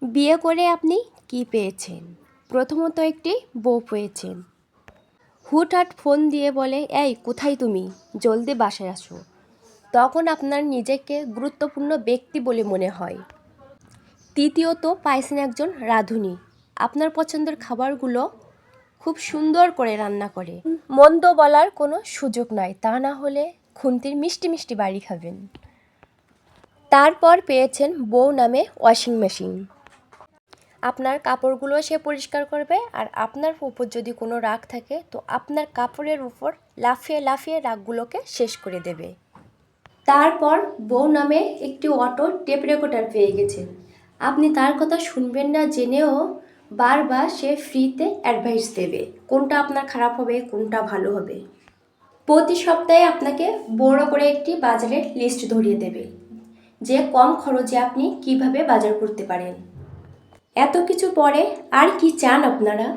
বিয়ে করে আপনি কি পেয়েছেন? প্রথমত একটি বউ পেয়েছেন। হুটহাট ফোন দিয়ে বলে, এই কোথায় তুমি, জলদি বাসায় আসো। তখন আপনার নিজেকে গুরুত্বপূর্ণ ব্যক্তি বলে মনে হয়। তৃতীয়ত পাইছেন একজন রাঁধুনি, আপনার পছন্দের খাবারগুলো খুব সুন্দর করে রান্না করে। মন্দ বলার কোনো সুযোগ নাই, তা না হলে খুন্তির মিষ্টি মিষ্টি বাড়ি খাবেন। তারপর পেয়েছেন বউ নামে ওয়াশিং মেশিন। আপনার কাপড়গুলো সে পরিষ্কার করবে, আর আপনার উপর যদি কোনো রাগ থাকে তো আপনার কাপড়ের উপর লাফিয়ে লাফিয়ে রাগগুলোকে শেষ করে দেবে। তারপর বউ নামে একটি অটো টেপ রেকর্ডার পেয়ে গেছেন। আপনি তার কথা শুনবেন না জেনেও বারবার সে ফ্রিতে অ্যাডভাইস দেবে, কোনটা আপনার খারাপ হবে কোনটা ভালো হবে। প্রতি সপ্তাহে আপনাকে বড় করে একটি বাজারের লিস্ট ধরিয়ে দেবে, যে কম খরচে আপনি কিভাবে বাজার করতে পারেন। এত কিছু পরে আর কি চান আপনারা?